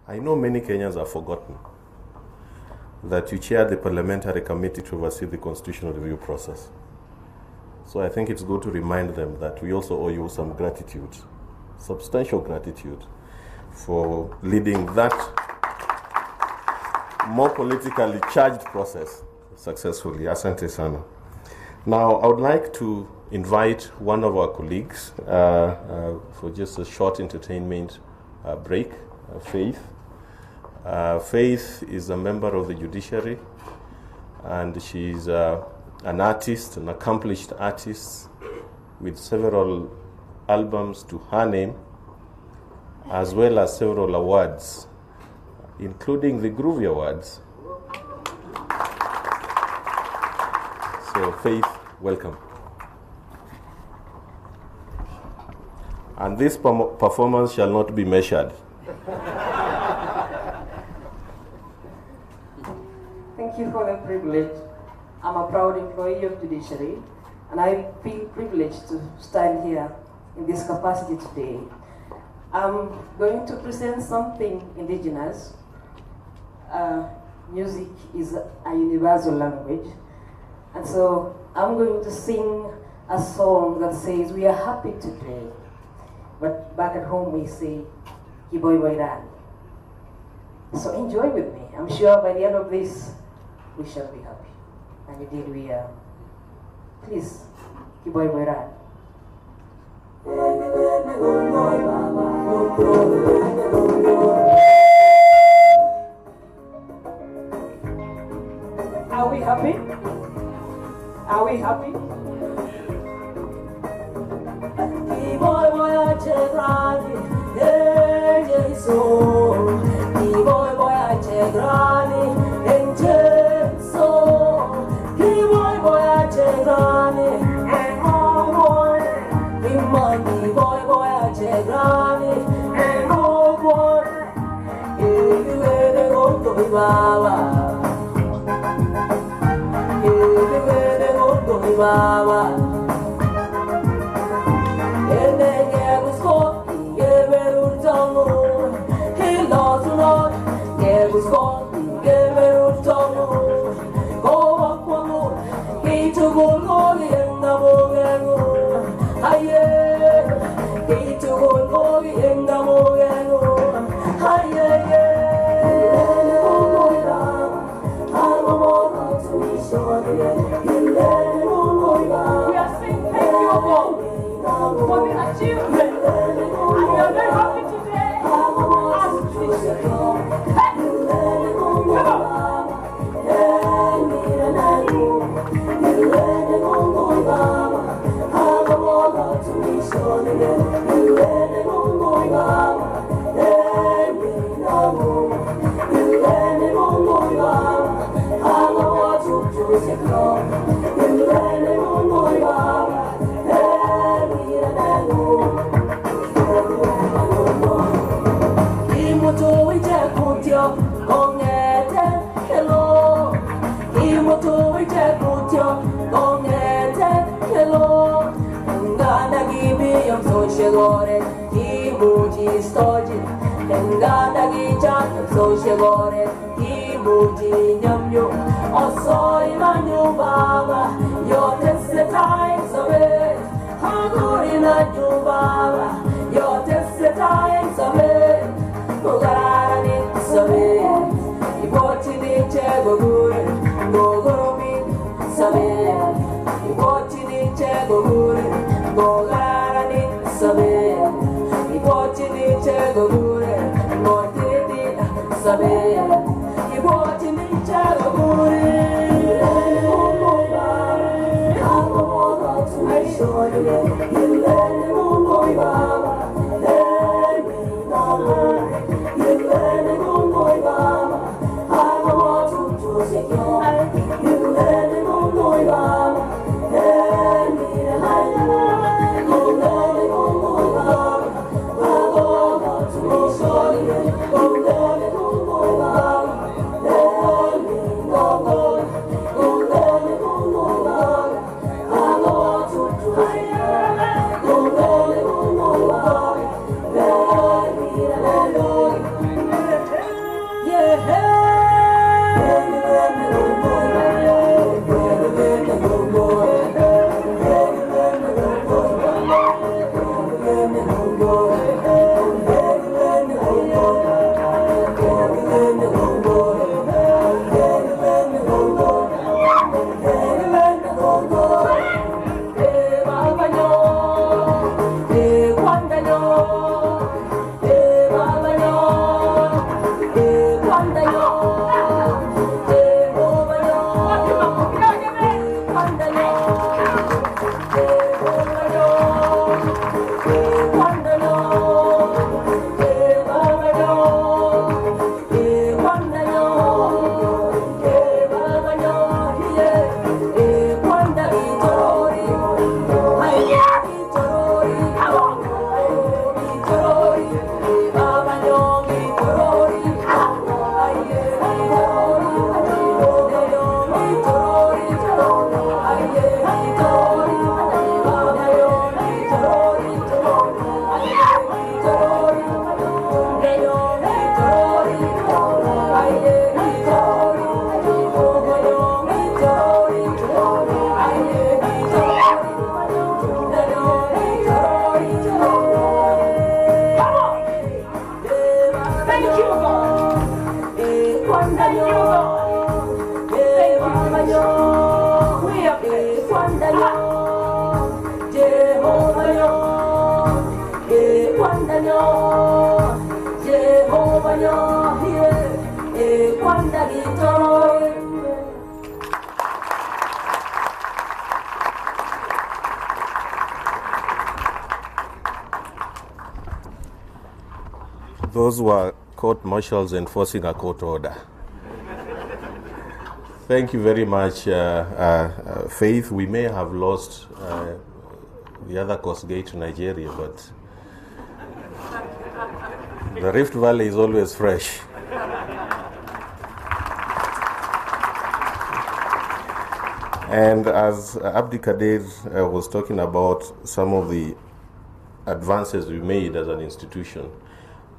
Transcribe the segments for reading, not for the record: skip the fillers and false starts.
I know many Kenyans have forgotten that you chaired the parliamentary committee to oversee the constitutional review process. So I think it's good to remind them that we also owe you some gratitude, substantial gratitude, for leading that more politically charged process successfully. Asante sana. Now, I would like to invite one of our colleagues for just a short entertainment break, Faith. Faith is a member of the Judiciary, and she's an artist, an accomplished artist with several albums to her name, as well as several awards, including the Groovy Awards. So, Faith, welcome. And this performance shall not be measured. Thank you for the privilege. I'm a proud employee of Judiciary, and I feel privileged to stand here in this capacity today. I'm going to present something indigenous. Music is a universal language, and so I'm going to sing a song that says, "We are happy today," but back at home we say, "Kiboy Boyran." So enjoy with me. I'm sure by the end of this, we shall be happy. And indeed we are. Please, Kiboy Boyran. Are we happy? Are we happy? Kiboy Boyran, Kiboy Boyran, You Those were court marshals enforcing a court order. Thank you very much, Faith. We may have lost the other coast gate to Nigeria, but the Rift Valley is always fresh. And as Abdi Kadir was talking about some of the advances we made as an institution,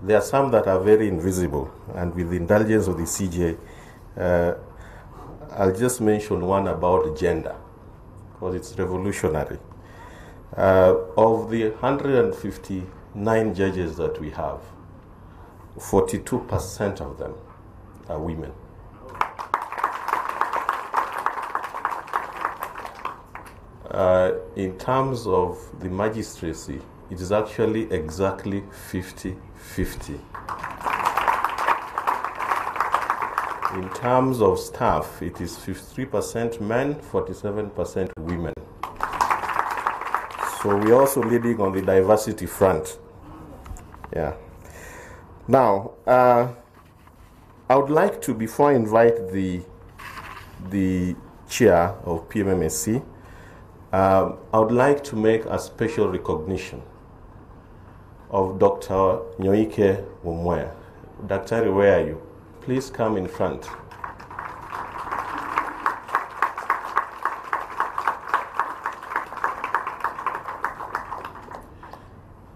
there are some that are very invisible, and with the indulgence of the CJ, I'll just mention one about gender, because it's revolutionary. Of the 159 judges that we have, 42% of them are women. In terms of the magistracy, it is actually exactly 50-50. In terms of staff, it is 53% men, 47% women. So we're also leading on the diversity front. Yeah. Now, I would like to, before I invite the chair of PMMSC, I would like to make a special recognition of Dr. Nyoike Mumwea. Dr. Where are you? Please come in front.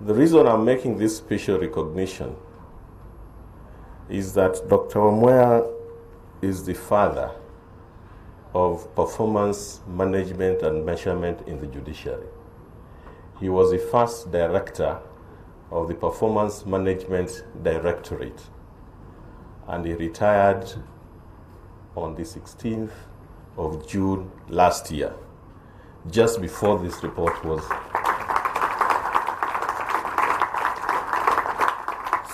The reason I'm making this special recognition is that Dr. Mumwea is the father of performance management and measurement in the judiciary. He was the first director of the Performance Management Directorate, and he retired on the 16th of June last year, just before this report was.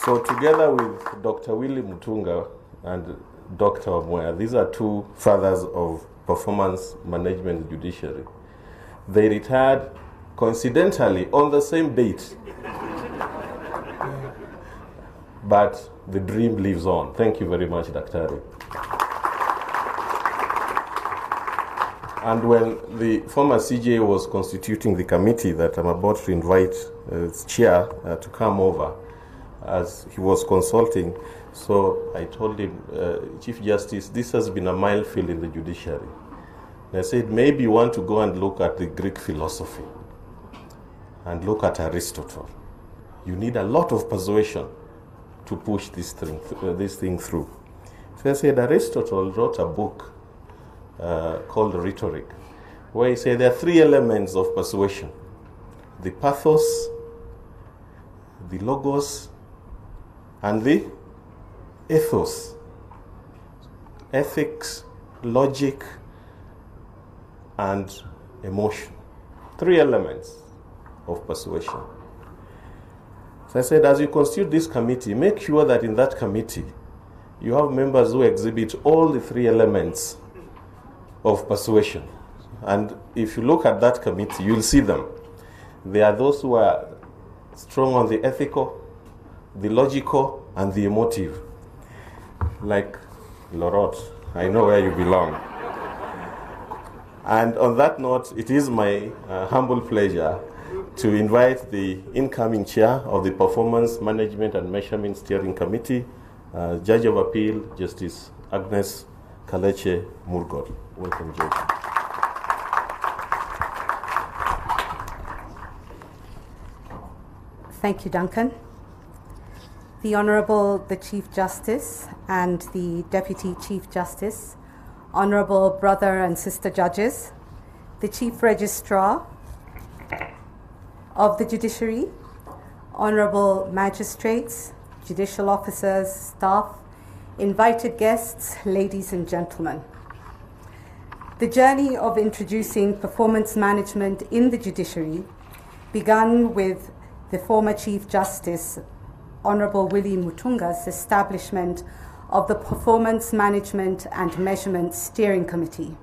So together with Dr. Willie Mutunga and Dr. Mumwea, these are two fathers of performance management in the judiciary. They retired coincidentally on the same date. But the dream lives on. Thank you very much, Dr. And when the former CJ was constituting the committee that I'm about to invite its chair to come over, as he was consulting, so I told him, Chief Justice, this has been a minefield in the judiciary. And I said, maybe you want to go and look at the Greek philosophy and look at Aristotle. You need a lot of persuasion to push this thing through. So I said, Aristotle wrote a book called Rhetoric, where he said there are three elements of persuasion: the pathos, the logos, and the ethos. Ethics, logic, and emotion. Three elements of persuasion. So I said, as you constitute this committee, make sure that in that committee you have members who exhibit all the three elements of persuasion. And if you look at that committee, you'll see them. There are those who are strong on the ethical, the logical, and the emotive. Like Lorot, I know where you belong. And on that note, it is my humble pleasure to invite the incoming chair of the Performance Management and Measurement Steering Committee, Judge of Appeal, Justice Agnes Kaleche Murgol. Welcome, Judge. Thank you, Duncan. The Honourable the Chief Justice and the Deputy Chief Justice, Honourable brother and sister judges, the Chief Registrar of the Judiciary, Honourable magistrates, judicial officers, staff, invited guests, ladies and gentlemen. The journey of introducing performance management in the judiciary began with the former Chief Justice Honorable Willie Mutunga's establishment of the Performance Management and Measurement Steering Committee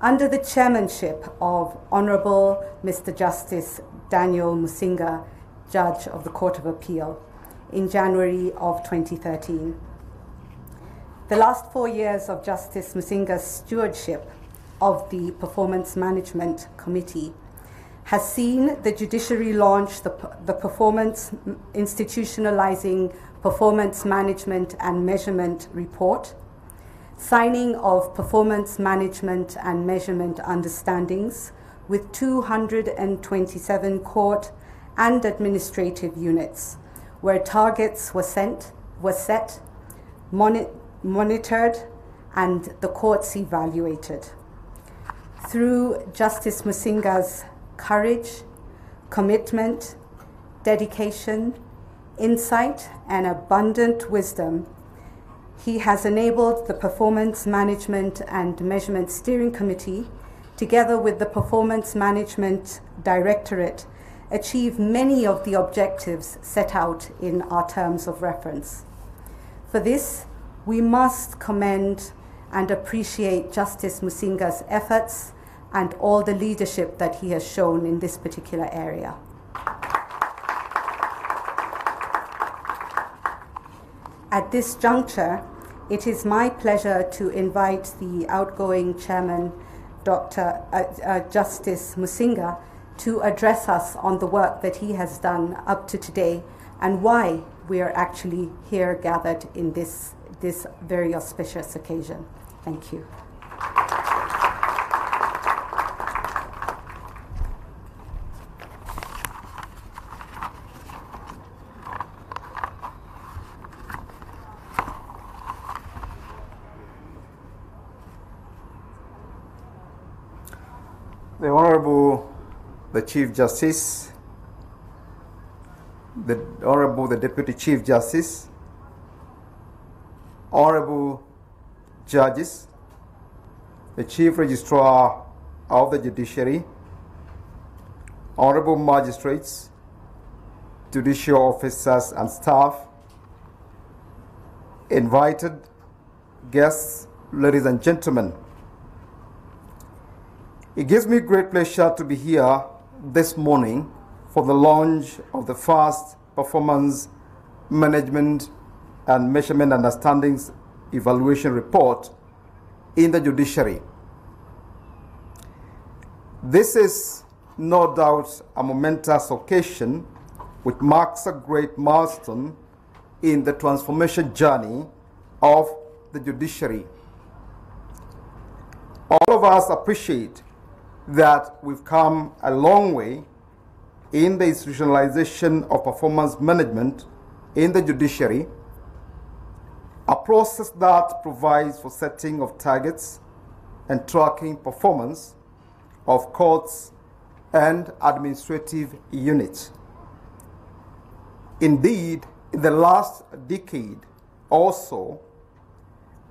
under the chairmanship of Honorable Mr. Justice Daniel Musinga, Judge of the Court of Appeal, in January of 2013. The last 4 years of Justice Musinga's stewardship of the Performance Management Committee has seen the Judiciary launch the Performance Institutionalizing Performance Management and Measurement Report, signing of Performance Management and Measurement Understandings with 227 court and administrative units, where targets were set, monitored, and the courts evaluated. Through Justice Musinga's courage, commitment, dedication, insight, and abundant wisdom, he has enabled the Performance Management and Measurement Steering Committee, together with the Performance Management Directorate, achieve many of the objectives set out in our terms of reference. For this, we must commend and appreciate Justice Musinga's efforts and all the leadership that he has shown in this particular area. At this juncture, it is my pleasure to invite the outgoing chairman, Justice Musinga, to address us on the work that he has done up to today and why we are actually here gathered in this very auspicious occasion. Thank you. The Honorable the Chief Justice, the Honorable the Deputy Chief Justice, Honorable Judges, the Chief Registrar of the Judiciary, Honorable Magistrates, Judicial Officers and staff, invited guests, ladies and gentlemen. It gives me great pleasure to be here this morning for the launch of the first Performance Management and Measurement Understandings Evaluation Report in the Judiciary. This is no doubt a momentous occasion which marks a great milestone in the transformation journey of the judiciary. All of us appreciate that we've come a long way in the institutionalization of performance management in the judiciary, a process that provides for setting of targets and tracking performance of courts and administrative units. Indeed, in the last decade or so,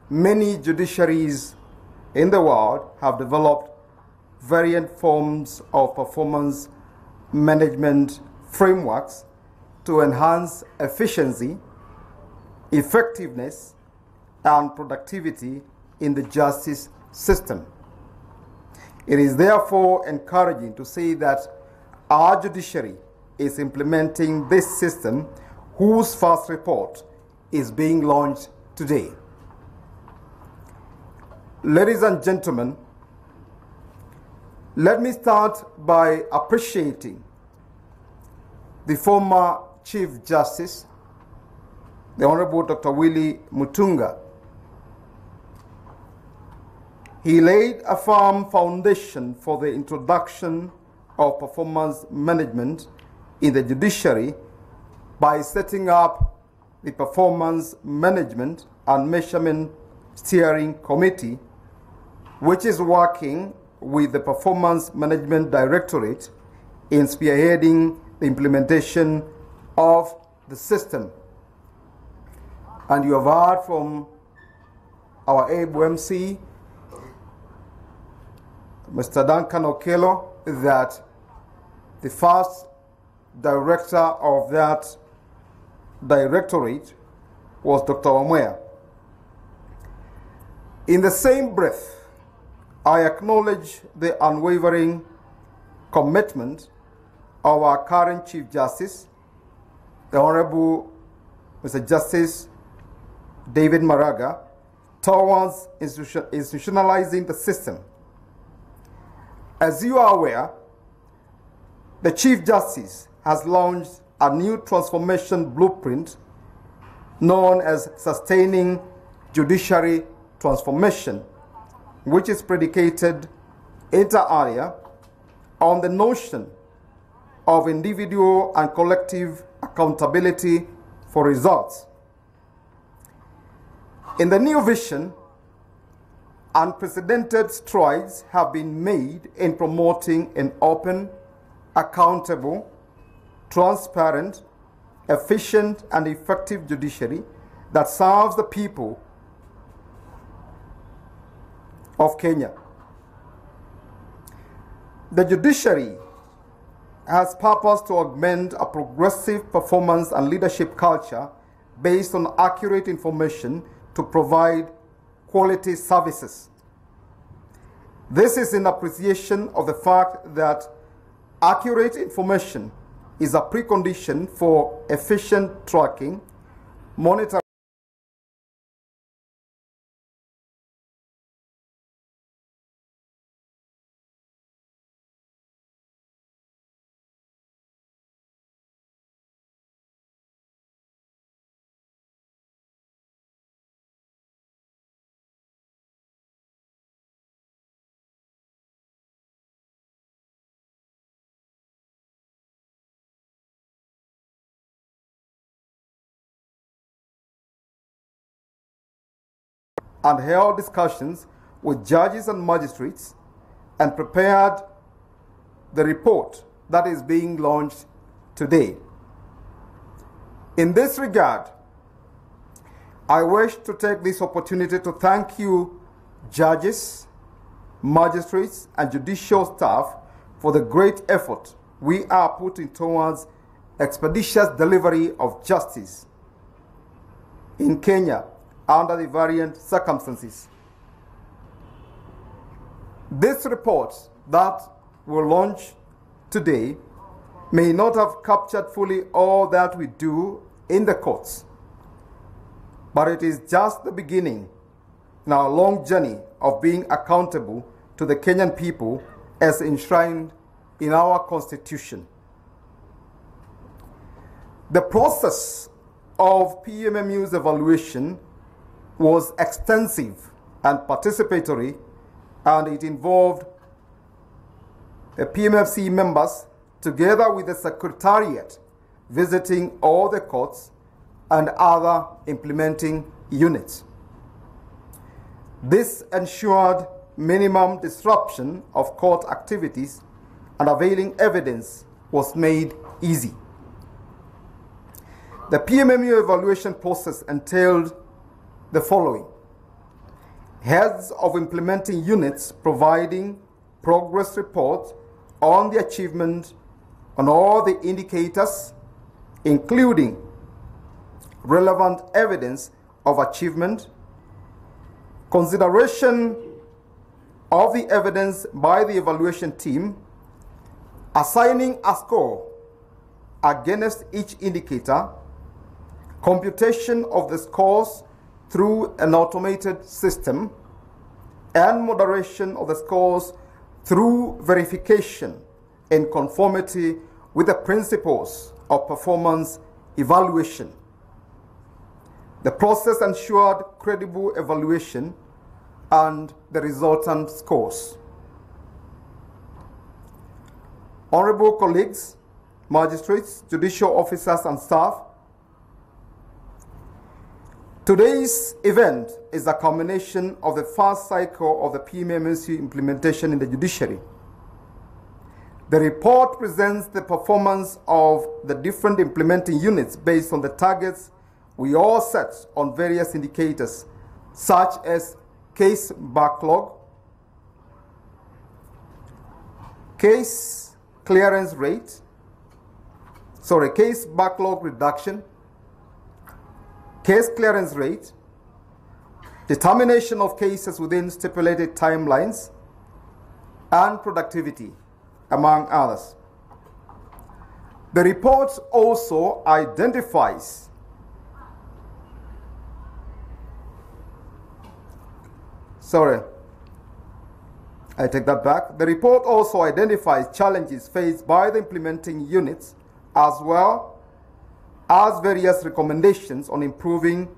many judiciaries in the world have developed variant forms of performance management frameworks to enhance efficiency, effectiveness, and productivity in the justice system. It is therefore encouraging to say that our judiciary is implementing this system, whose first report is being launched today. Ladies and gentlemen, let me start by appreciating the former Chief Justice, the Honorable Dr. Willie Mutunga. He laid a firm foundation for the introduction of performance management in the judiciary by setting up the Performance Management and Measurement Steering Committee, which is working with the Performance Management Directorate in spearheading the implementation of the system. And you have heard from our able MC, Mr. Duncan Okello, that the first director of that Directorate was Dr. Wamwea. In the same breath, I acknowledge the unwavering commitment of our current Chief Justice, the Honorable Mr. Justice David Maraga, towards institutionalizing the system. As you are aware, the Chief Justice has launched a new transformation blueprint known as Sustaining Judiciary Transformation, which is predicated inter alia on the notion of individual and collective accountability for results. In the new vision, unprecedented strides have been made in promoting an open, accountable, transparent, efficient, and effective judiciary that serves the people of Kenya. The judiciary has purpose to augment a progressive performance and leadership culture based on accurate information to provide quality services. This is in appreciation of the fact that accurate information is a precondition for efficient tracking, monitoring, and held discussions with judges and magistrates and prepared the report that is being launched today. In this regard, I wish to take this opportunity to thank you, judges, magistrates, and judicial staff for the great effort we are putting towards expeditious delivery of justice in Kenya under the variant circumstances. This report that will launch today may not have captured fully all that we do in the courts, but it is just the beginning in our long journey of being accountable to the Kenyan people as enshrined in our Constitution. The process of PMMU's evaluation was extensive and participatory, and it involved the PMFC members together with the Secretariat visiting all the courts and other implementing units. This ensured minimum disruption of court activities, and availing evidence was made easy. The PMMU evaluation process entailed the following: heads of implementing units providing progress reports on the achievement on all the indicators, including relevant evidence of achievement, consideration of the evidence by the evaluation team, assigning a score against each indicator, computation of the scores through an automated system, and moderation of the scores through verification in conformity with the principles of performance evaluation. The process ensured credible evaluation and the resultant scores. Honorable colleagues, magistrates, judicial officers, and staff, today's event is a culmination of the first cycle of the PMMC implementation in the judiciary. The report presents the performance of the different implementing units based on the targets we all set on various indicators, such as case backlog, case backlog reduction, case clearance rate, determination of cases within stipulated timelines, and productivity, among others. The report also identifies I take that back. The report also identifies challenges faced by the implementing units, as well as various recommendations on improving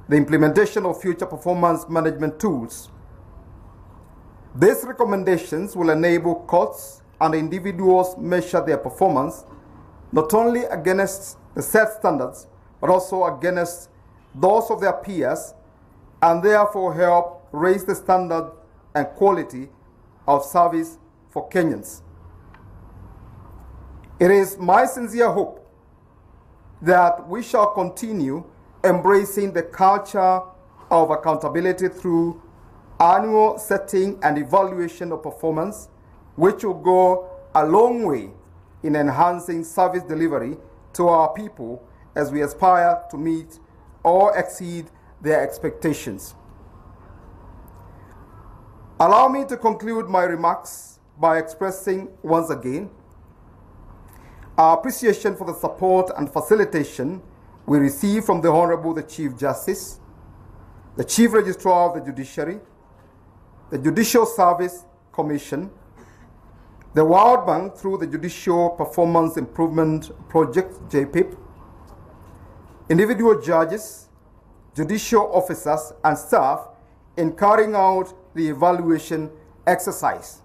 the implementation of future performance management tools. These recommendations will enable courts and individuals measure their performance not only against the set standards, but also against those of their peers, and therefore help raise the standard and quality of service for Kenyans. It is my sincere hope that we shall continue embracing the culture of accountability through annual setting and evaluation of performance, which will go a long way in enhancing service delivery to our people as we aspire to meet or exceed their expectations. Allow me to conclude my remarks by expressing once again our appreciation for the support and facilitation we receive from the Honorable the Chief Justice, the Chief Registrar of the Judiciary, the Judicial Service Commission, the World Bank through the Judicial Performance Improvement Project, JPIP, individual judges, judicial officers, and staff in carrying out the evaluation exercise.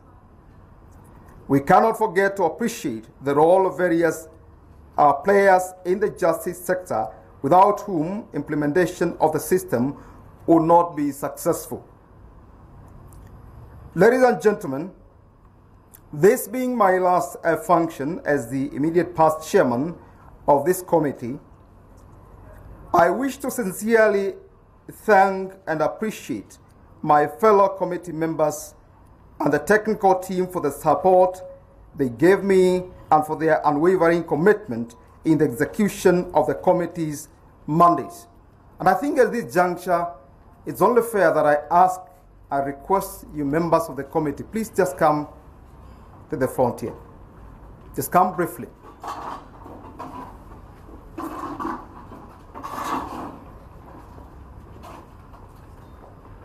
We cannot forget to appreciate the role of various players in the justice sector, without whom implementation of the system would not be successful. Ladies and gentlemen, this being my last function as the immediate past chairman of this committee, I wish to sincerely thank and appreciate my fellow committee members and the technical team for the support they gave me and for their unwavering commitment in the execution of the committee's mandates. And I think at this juncture, it's only fair that I request you members of the committee, please just come to the front here. Just come briefly.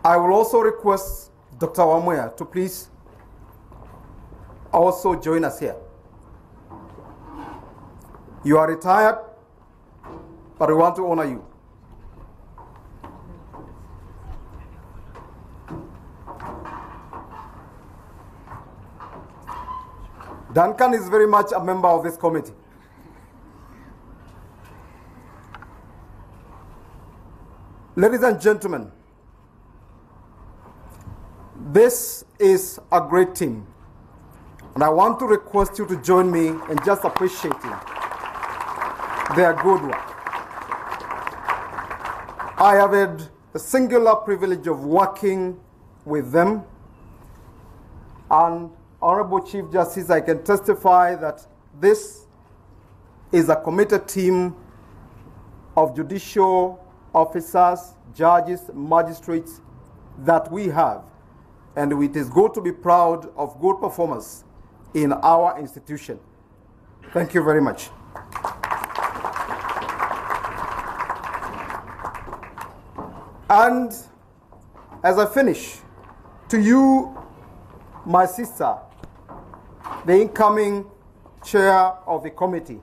I will also request Dr. Wamuya to please also join us here. You are retired, but we want to honor you. Duncan is very much a member of this committee. Ladies and gentlemen, this is a great team, and I want to request you to join me in just appreciating their good work. I have had the singular privilege of working with them, and Honorable Chief Justice, I can testify that this is a committed team of judicial officers, judges, magistrates that we have. And it is good to be proud of good performance in our institution. Thank you very much. And as I finish, to you, my sister, the incoming chair of the committee,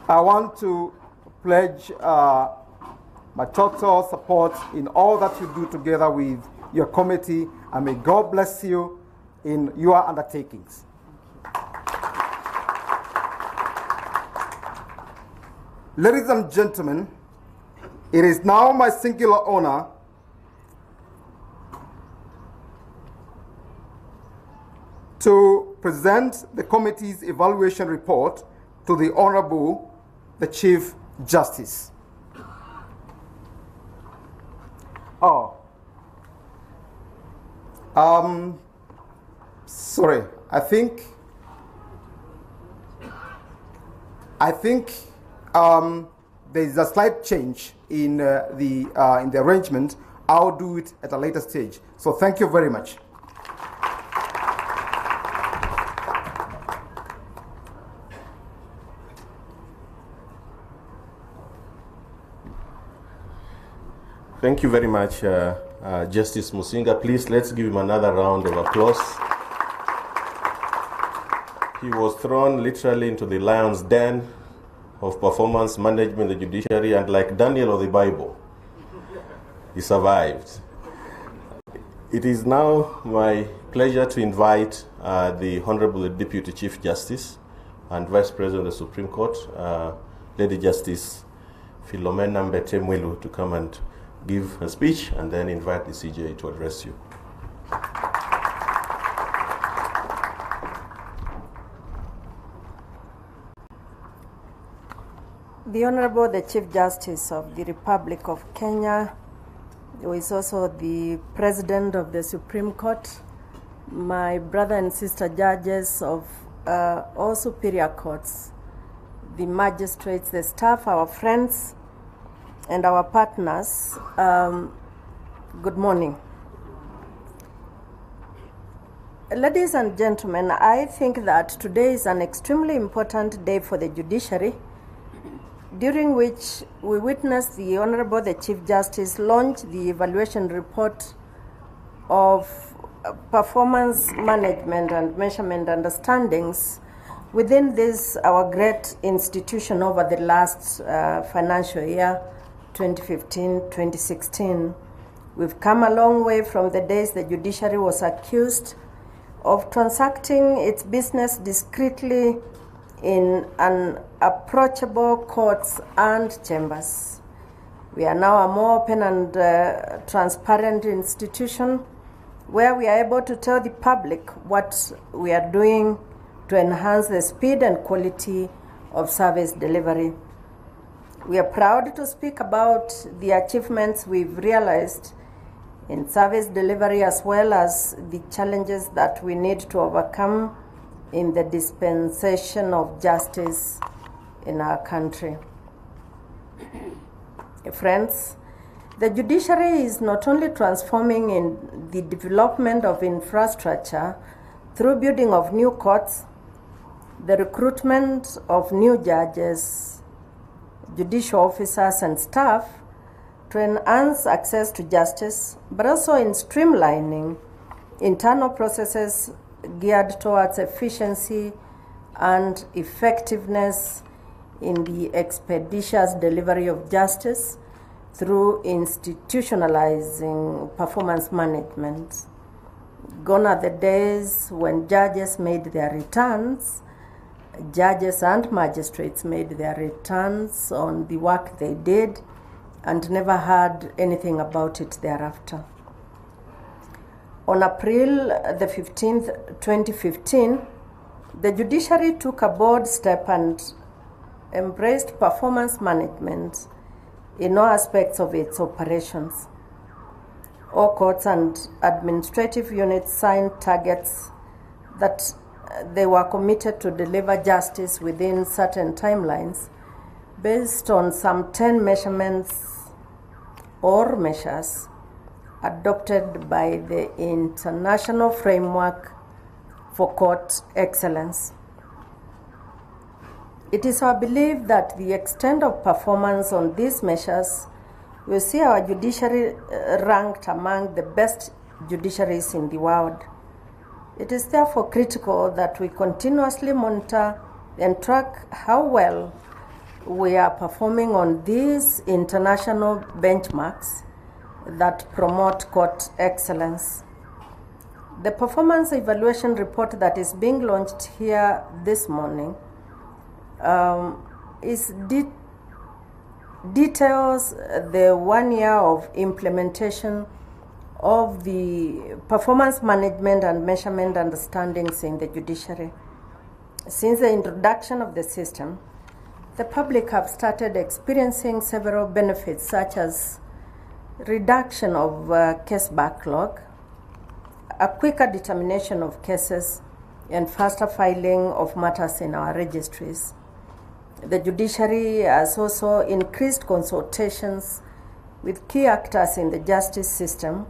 I want to pledge my total support in all that you do together with your committee, and may God bless you in your undertakings. Ladies and gentlemen, it is now my singular honor to present the committee's evaluation report to the Honorable the Chief Justice. Sorry, I think there is a slight change in the arrangement. I'll do it at a later stage. So thank you very much. Thank you very much, Justice Musinga. Please, let's give him another round of applause. He was thrown literally into the lion's den of performance management in the judiciary, and like Daniel of the Bible, he survived. It is now my pleasure to invite the Honorable Deputy Chief Justice and Vice President of the Supreme Court, Lady Justice Philomena Mbete Mwilu, to come and give a speech, and then invite the CJA to address you. The Honorable the Chief Justice of the Republic of Kenya, who is also the President of the Supreme Court, my brother and sister judges of all superior courts, the magistrates, the staff, our friends, and our partners, good morning. Ladies and gentlemen, I think that today is an extremely important day for the judiciary, during which we witnessed the Honorable the Chief Justice launch the evaluation report of performance management and measurement understandings within this, our great institution over the last financial year, 2015-2016. We've come a long way from the days the judiciary was accused of transacting its business discreetly in unapproachable courts and chambers. We are now a more open and transparent institution where we are able to tell the public what we are doing to enhance the speed and quality of service delivery. We are proud to speak about the achievements we've realized in service delivery, as well as the challenges that we need to overcome in the dispensation of justice in our country. Friends, the judiciary is not only transforming in the development of infrastructure through building of new courts, the recruitment of new judges, judicial officers and staff to enhance access to justice, but also in streamlining internal processes geared towards efficiency and effectiveness in the expeditious delivery of justice through institutionalizing performance management. Gone are the days when judges made their returns. Judges and magistrates made their returns on the work they did and never heard anything about it thereafter. On April the 15th, 2015, the judiciary took a bold step and embraced performance management in all aspects of its operations. All courts and administrative units signed targets that they were committed to deliver justice within certain timelines based on some 10 measurements or measures adopted by the International Framework for Court Excellence. It is our belief that the extent of performance on these measures will see our judiciary ranked among the best judiciaries in the world. It is therefore critical that we continuously monitor and track how well we are performing on these international benchmarks that promote court excellence. The performance evaluation report that is being launched here this morning details the 1 year of implementation of the performance management and measurement understandings in the judiciary. Since the introduction of the system, the public have started experiencing several benefits, such as reduction of case backlog, a quicker determination of cases, and faster filing of matters in our registries. The judiciary has also increased consultations with key actors in the justice system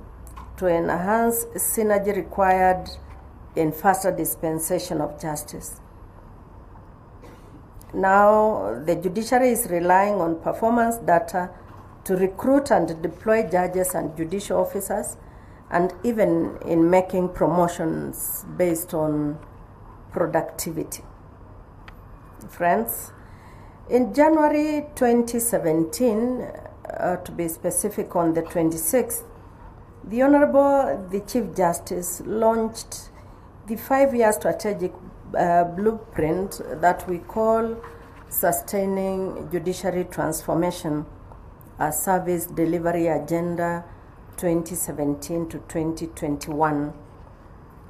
to enhance synergy required in faster dispensation of justice. Now, the judiciary is relying on performance data to recruit and deploy judges and judicial officers, and even in making promotions based on productivity. Friends, in January 2017, to be specific, on the 26th, the Honorable the Chief Justice launched the 5-year strategic blueprint that we call Sustaining Judiciary Transformation, a Service Delivery Agenda 2017 to 2021.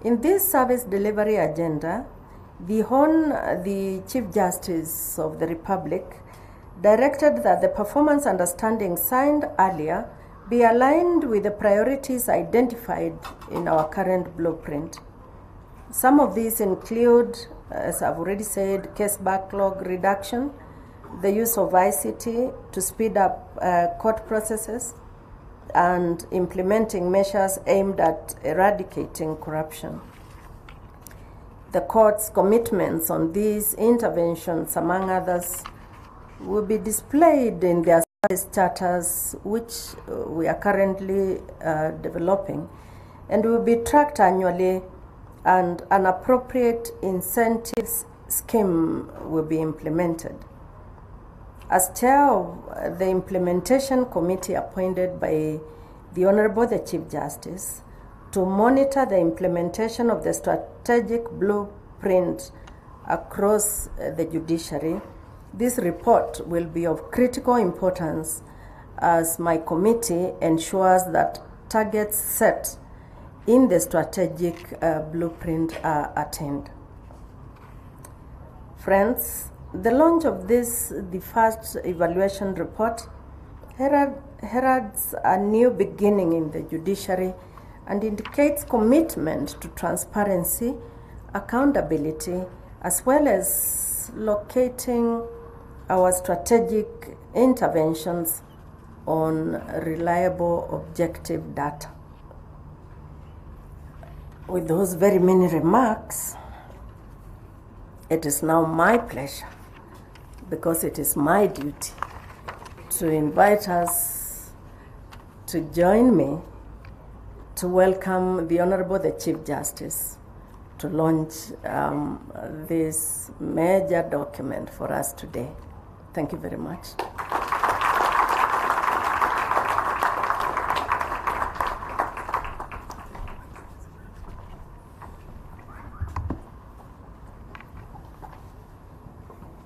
In this service delivery agenda, the Chief Justice of the Republic directed that the performance understanding signed earlier be aligned with the priorities identified in our current blueprint. Some of these include, as I've already said, case backlog reduction, the use of ICT to speed up court processes, and implementing measures aimed at eradicating corruption. The court's commitments on these interventions, among others, will be displayed in their service charters, which we are currently developing, and will be tracked annually, and an appropriate incentives scheme will be implemented. As chair of the implementation committee appointed by the Honorable the Chief Justice to monitor the implementation of the strategic blueprint across the judiciary, this report will be of critical importance as my committee ensures that targets set in the strategic blueprint are attained. Friends, the launch of the first evaluation report, heralds a new beginning in the judiciary and indicates commitment to transparency, accountability, as well as locating our strategic interventions on reliable, objective data. With those very many remarks, it is now my pleasure, because it is my duty, to invite us to join me to welcome the Honorable the Chief Justice to launch this major document for us today. Thank you very much.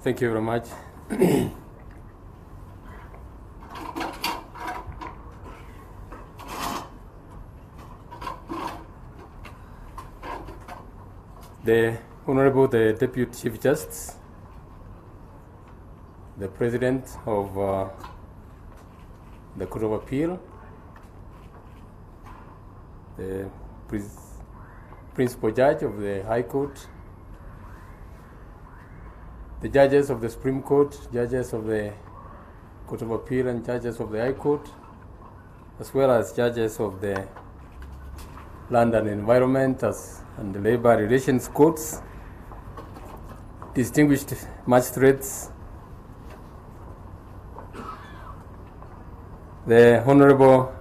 Thank you very much. The Honorable the Deputy Chief Justice, the President of the Court of Appeal, the Principal Judge of the High Court, the judges of the Supreme Court, judges of the Court of Appeal, and judges of the High Court, as well as judges of the Land and Environment and the Labor Relations Courts, distinguished magistrates, the Honorable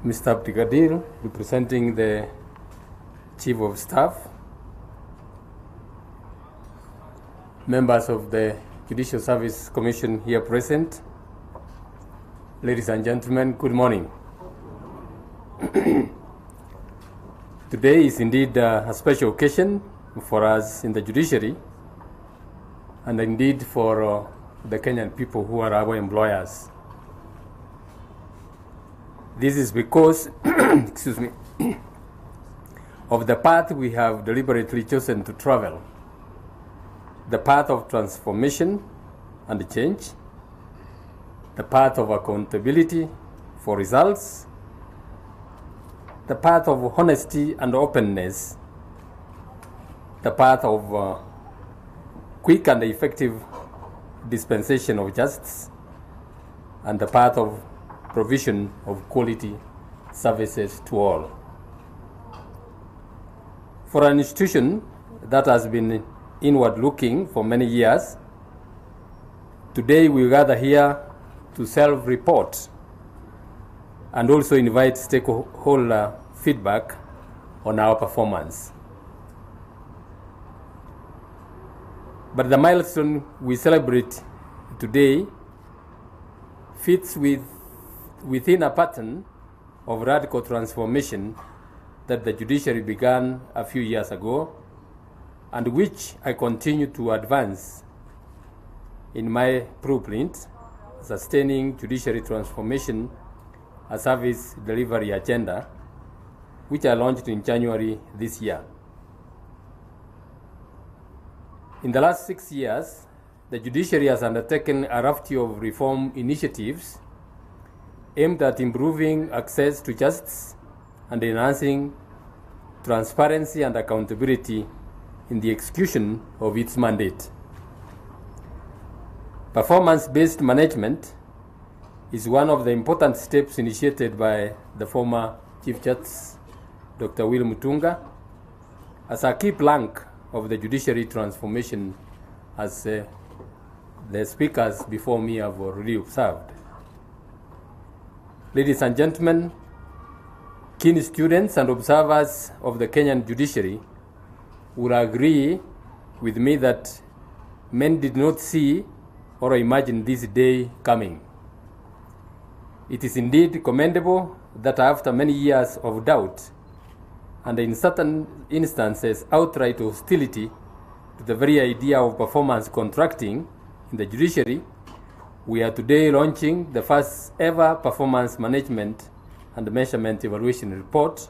Mr. Abdigadir, representing the Chief of Staff, members of the Judicial Service Commission here present, ladies and gentlemen, good morning. Today is indeed a special occasion for us in the judiciary, and indeed for the Kenyan people who are our employers. This is because, excuse me, of the path we have deliberately chosen to travel, the path of transformation and change, the path of accountability for results, the path of honesty and openness, the path of quick and effective dispensation of justice and the path of provision of quality services to all. For an institution that has been inward-looking for many years, today we gather here to self-report and also invite stakeholder feedback on our performance. But the milestone we celebrate today fits within a pattern of radical transformation that the judiciary began a few years ago and which I continue to advance in my blueprint, Sustaining Judiciary Transformation, a Service Delivery Agenda, which I launched in January this year. In the last 6 years, the judiciary has undertaken a raft of reform initiatives aimed at improving access to justice and enhancing transparency and accountability in the execution of its mandate. Performance-based management is one of the important steps initiated by the former Chief Justice, Dr. Will Mutunga, as a key plank of the judiciary transformation, as the speakers before me have already observed. Ladies and gentlemen, keen students and observers of the Kenyan judiciary will agree with me that men did not see or imagine this day coming. It is indeed commendable that after many years of doubt and in certain instances outright hostility to the very idea of performance contracting in the judiciary, we are today launching the first ever performance management and measurement evaluation report.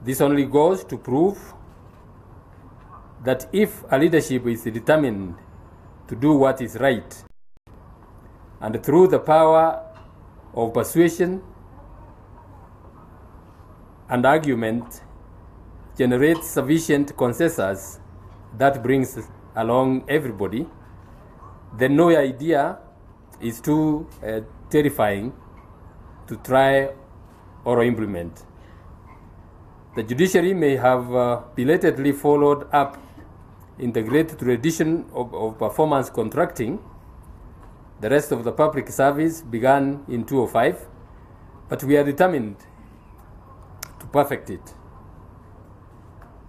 This only goes to prove that if a leadership is determined to do what is right, and through the power of persuasion and argument generates sufficient consensus that brings along everybody, then no idea is too terrifying to try or implement. The judiciary may have belatedly followed up in the great tradition of performance contracting. The rest of the public service began in 2005, but we are determined to perfect it.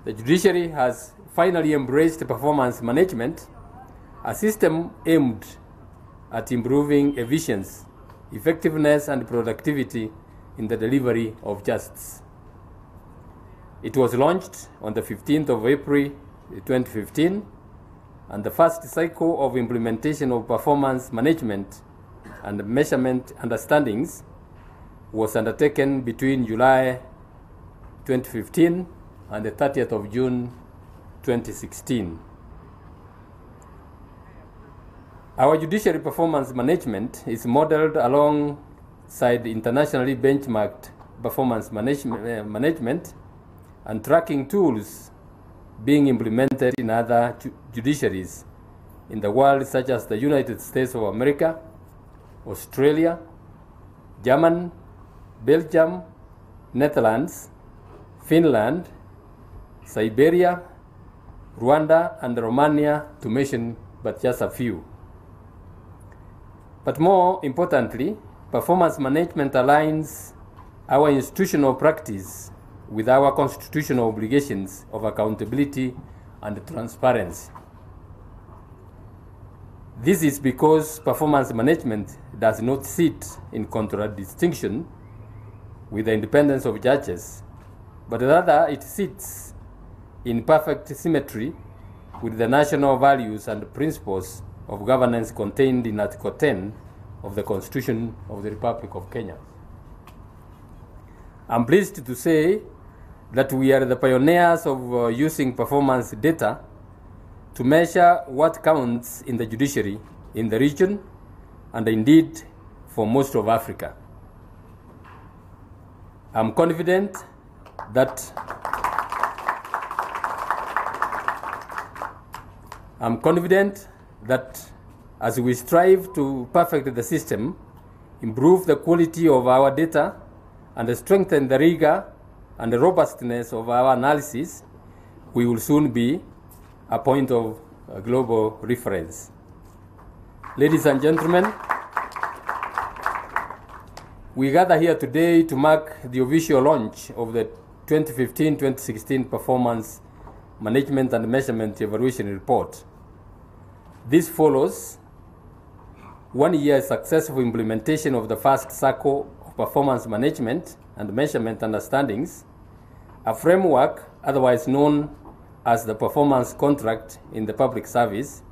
The judiciary has finally embraced performance management, a system aimed at improving efficiency, effectiveness, and productivity in the delivery of justice. It was launched on the 15th of April 2015, and the first cycle of implementation of performance management and measurement understandings was undertaken between July 2015 and the 30th of June 2016. Our judiciary performance management is modeled alongside internationally benchmarked performance management and tracking tools being implemented in other judiciaries in the world, such as the United States of America, Australia, Germany, Belgium, Netherlands, Finland, Siberia, Rwanda, and Romania, to mention but just a few. But more importantly, performance management aligns our institutional practice with our constitutional obligations of accountability and transparency. This is because performance management does not sit in contradistinction with the independence of judges, but rather it sits in perfect symmetry with the national values and principles of governance contained in Article 10 of the Constitution of the Republic of Kenya. I'm pleased to say that we are the pioneers of using performance data to measure what counts in the judiciary in the region and indeed for most of Africa. I'm confident that as we strive to perfect the system, improve the quality of our data, and strengthen the rigor and the robustness of our analysis, we will soon be a point of global reference. Ladies and gentlemen, we gather here today to mark the official launch of the 2015-2016 Performance Management and Measurement Evaluation Report. This follows 1 year successful implementation of the first cycle of performance management and measurement understandings, a framework otherwise known as the performance contract in the public service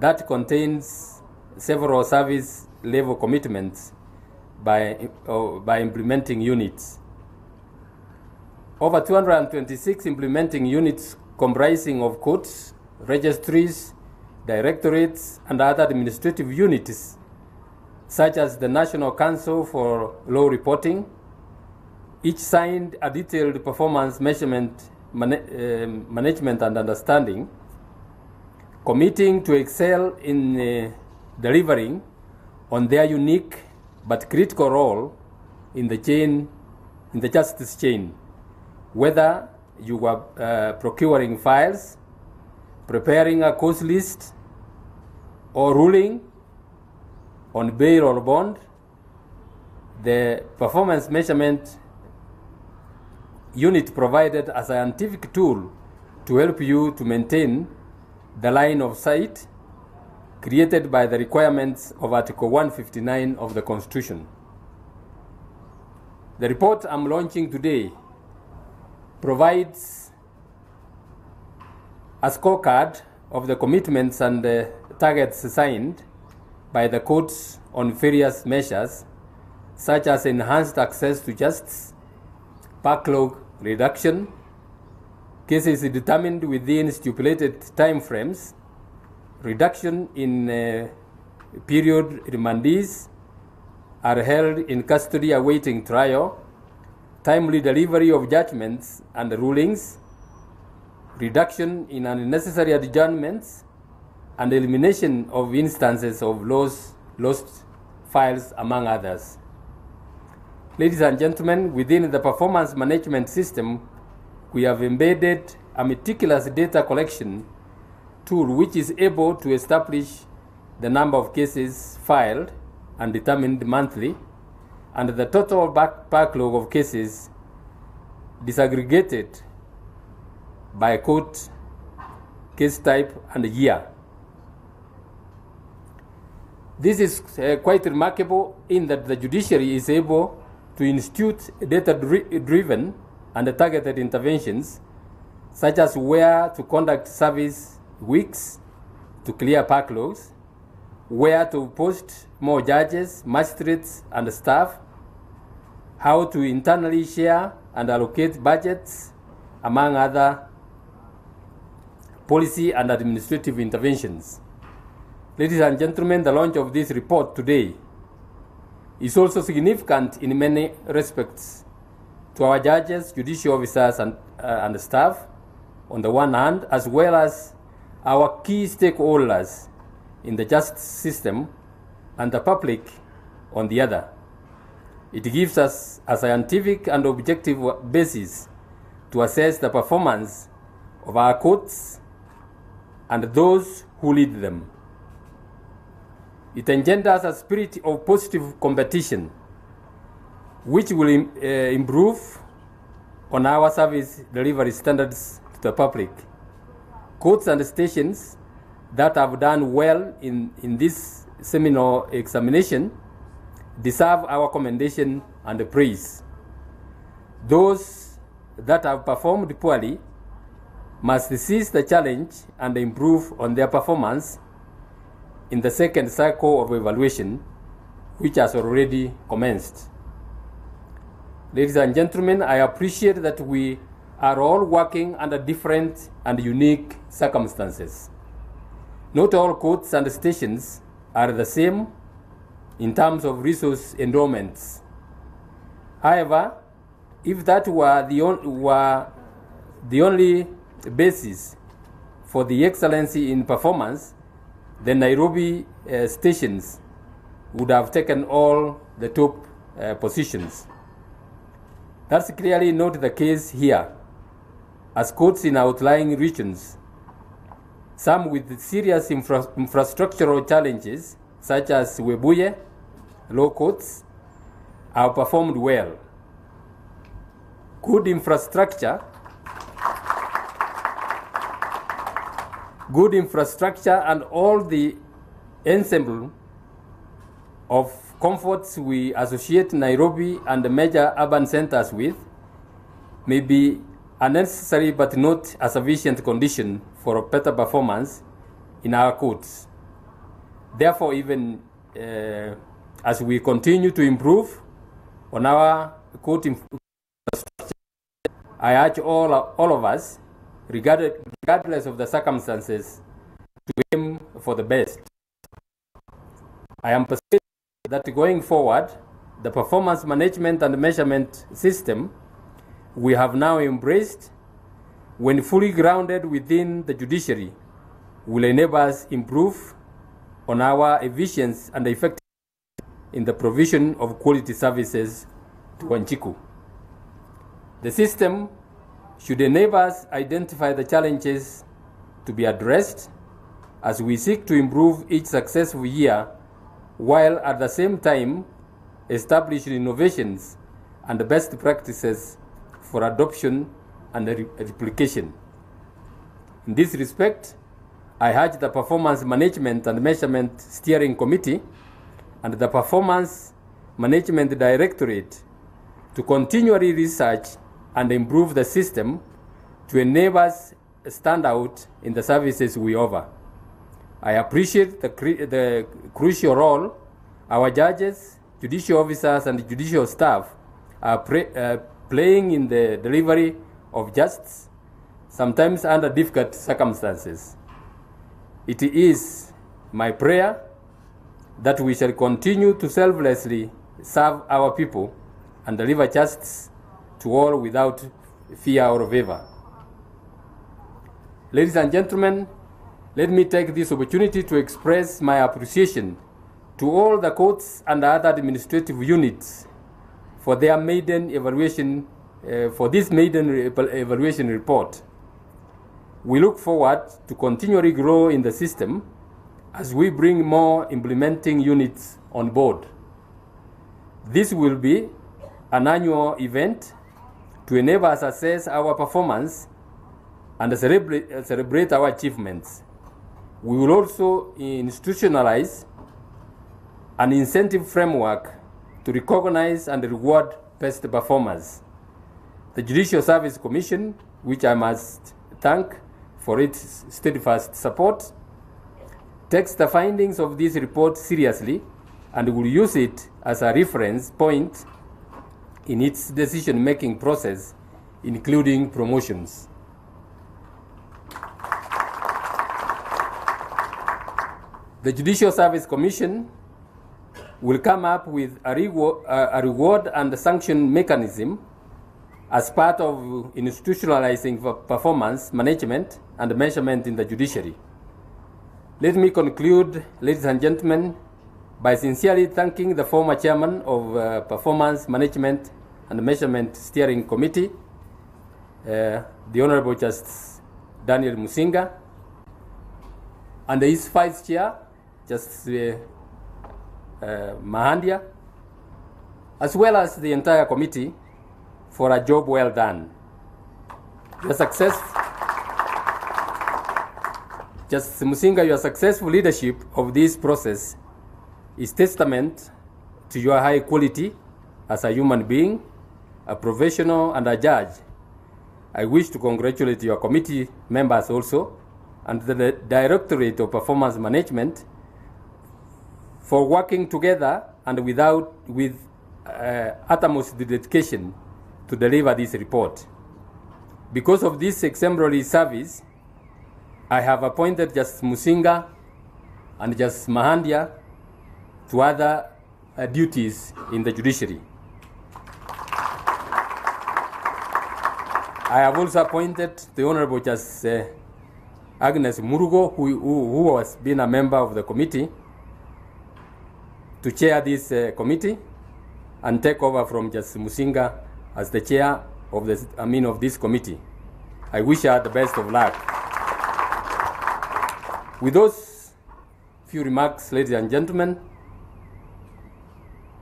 that contains several service level commitments by implementing units. Over 226 implementing units comprising of courts, registries, directorates, and other administrative units, such as the National Council for Law Reporting, each signed a detailed performance measurement management and understanding, committing to excel in delivering on their unique but critical role in the justice chain, whether you were procuring files, preparing a cause list, or ruling on bail or bond. The performance measurement unit provided a scientific tool to help you to maintain the line of sight created by the requirements of Article 159 of the Constitution. The report I'm launching today provides a scorecard of the commitments and the targets signed by the courts on various measures, such as enhanced access to justice, backlog reduction, cases determined within stipulated timeframes, reduction in period remandees are held in custody awaiting trial, timely delivery of judgments and rulings, reduction in unnecessary adjournments, and elimination of instances of lost files, among others. Ladies and gentlemen, within the performance management system, we have embedded a meticulous data collection tool which is able to establish the number of cases filed and determined monthly, and the total backlog of cases disaggregated by court, case type, and year. This is quite remarkable in that the judiciary is able to institute data-driven and targeted interventions, such as where to conduct service weeks to clear backlogs, where to post more judges, magistrates, and staff, how to internally share and allocate budgets, among other policy and administrative interventions. Ladies and gentlemen, the launch of this report today is also significant in many respects to our judges, judicial officers, and staff on the one hand, as well as our key stakeholders in the justice system and the public on the other. It gives us a scientific and objective basis to assess the performance of our courts and those who lead them. It engenders a spirit of positive competition, which will improve on our service delivery standards to the public. Courts and stations that have done well in this seminal examination deserve our commendation and praise. Those that have performed poorly must seize the challenge and improve on their performance in the second cycle of evaluation, which has already commenced. Ladies and gentlemen, I appreciate that we are all working under different and unique circumstances. Not all courts and stations are the same in terms of resource endowments. However, if that were the only basis for the excellency in performance, the Nairobi stations would have taken all the top positions. That's clearly not the case here, as courts in outlying regions, some with serious infrastructural challenges, such as Webuye law courts, have performed well. Good infrastructure and all the ensemble of comforts we associate Nairobi and the major urban centers with may be a necessary but not a sufficient condition for a better performance in our courts. Therefore, even as we continue to improve on our court infrastructure, I urge all of us, regardless of the circumstances, to aim for the best. I am persuaded that going forward, the performance management and measurement system we have now embraced, when fully grounded within the judiciary, will enable us improve on our efficiency and effectiveness in the provision of quality services to Wanjiku. The system should enable us identify the challenges to be addressed as we seek to improve each successive year, while at the same time establishing innovations and best practices for adoption and replication. In this respect, I urge the Performance Management and Measurement Steering Committee and the Performance Management Directorate to continually research and improve the system to enable us stand out in the services we offer. I appreciate the crucial role our judges, judicial officers, and judicial staff are playing in the delivery of justice, sometimes under difficult circumstances. It is my prayer that we shall continue to selflessly serve our people and deliver justice to all without fear or favor. Ladies and gentlemen, let me take this opportunity to express my appreciation to all the courts and other administrative units for their maiden evaluation, for this maiden evaluation report. We look forward to continually grow in the system as we bring more implementing units on board. This will be an annual event to enable us to assess our performance and celebrate our achievements. We will also institutionalize an incentive framework to recognize and reward best performers. The Judicial Service Commission, which I must thank for its steadfast support, takes the findings of this report seriously and will use it as a reference point in its decision-making process, including promotions. The Judicial Service Commission will come up with a reward and sanction mechanism as part of institutionalizing performance management and measurement in the judiciary. Let me conclude, ladies and gentlemen, by sincerely thanking the former chairman of Performance Management and Measurement Steering Committee, the Honorable Justice Daniel Musinga, and his vice chair, Justice Mahandia, as well as the entire committee for a job well done. Your success, Justice Musinga, your successful leadership of this process is testament to your high quality as a human being, a professional, and a judge. I wish to congratulate your committee members also and the Directorate of Performance Management for working together and with utmost dedication to deliver this report. Because of this exemplary service, I have appointed Justice Musinga and Justice Mahandia to other duties in the judiciary. I have also appointed the Honorable Justice Agnes Murugo, who has been a member of the committee, to chair this committee and take over from Justice Musinga as the chair of this committee. I wish her the best of luck. With those few remarks, ladies and gentlemen,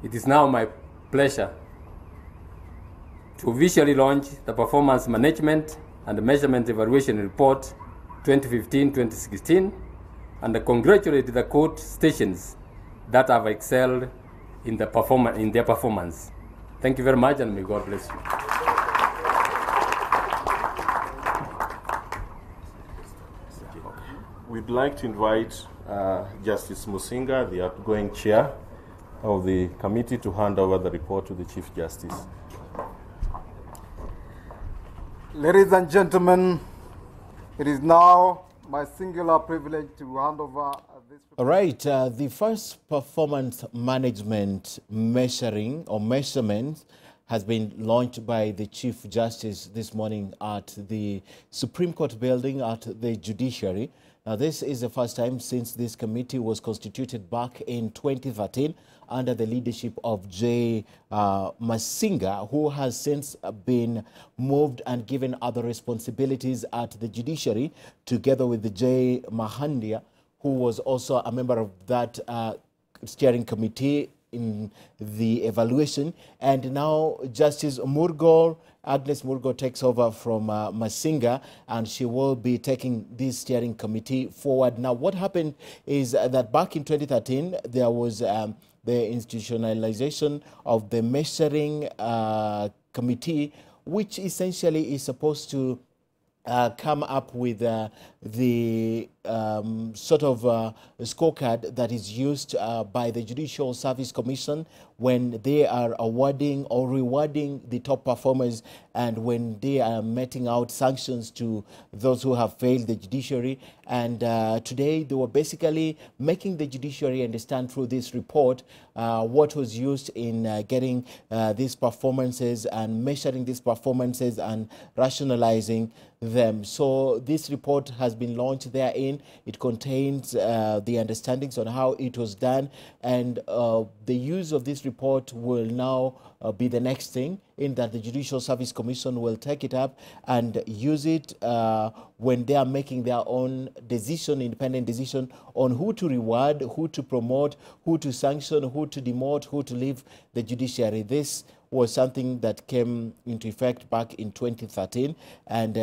it is now my pleasure to officially launch the Performance Management and Measurement Evaluation Report 2015-2016 and congratulate the court stations that have excelled in their performance. Thank you very much, and may God bless you. We'd like to invite Justice Musinga, the outgoing chair of the committee, to hand over the report to the Chief Justice. Ladies and gentlemen, it is now my singular privilege to hand over this. All right, the first performance management measurement has been launched by the Chief Justice this morning at the Supreme Court building at the Judiciary. Now, this is the first time since this committee was constituted back in 2013 under the leadership of J. Masinga, who has since been moved and given other responsibilities at the Judiciary, together with the J. Mahandia, who was also a member of that steering committee in the evaluation. And now Justice Agnes Murgo takes over from Masinga, and she will be taking this steering committee forward. Now, what happened is that back in 2013, there was the institutionalization of the measuring committee, which essentially is supposed to come up with the sort of scorecard that is used by the Judicial Service Commission when they are awarding or rewarding the top performers, and when they are meting out sanctions to those who have failed the judiciary. And today they were basically making the judiciary understand through this report what was used in getting these performances and measuring these performances and rationalizing them. So this report has been launched therein. It contains the understandings on how it was done, and the use of this report will now be the next thing, in that the Judicial Service Commission will take it up and use it when they are making their own decision, independent decision on who to reward, who to promote, who to sanction, who to demote, who to leave the judiciary. This was something that came into effect back in 2013. And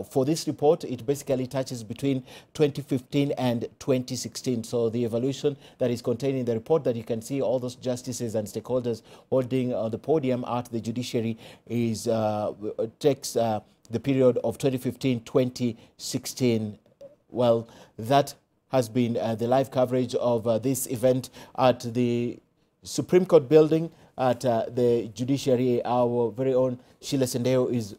for this report, it basically touches between 2015 and 2016. So the evaluation that is contained in the report, that you can see all those justices and stakeholders holding the podium at the judiciary, is takes the period of 2015-2016. Well, that has been the live coverage of this event at the Supreme Court building at the Judiciary. Our very own Sheila Sendeo is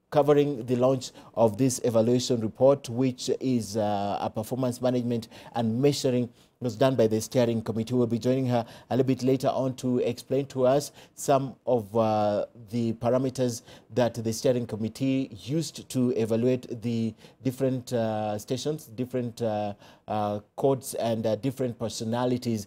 covering the launch of this evaluation report, which is a performance management and measuring. Was done by the steering committee. We'll be joining her a little bit later on to explain to us some of the parameters that the steering committee used to evaluate the different stations, different codes, and different personalities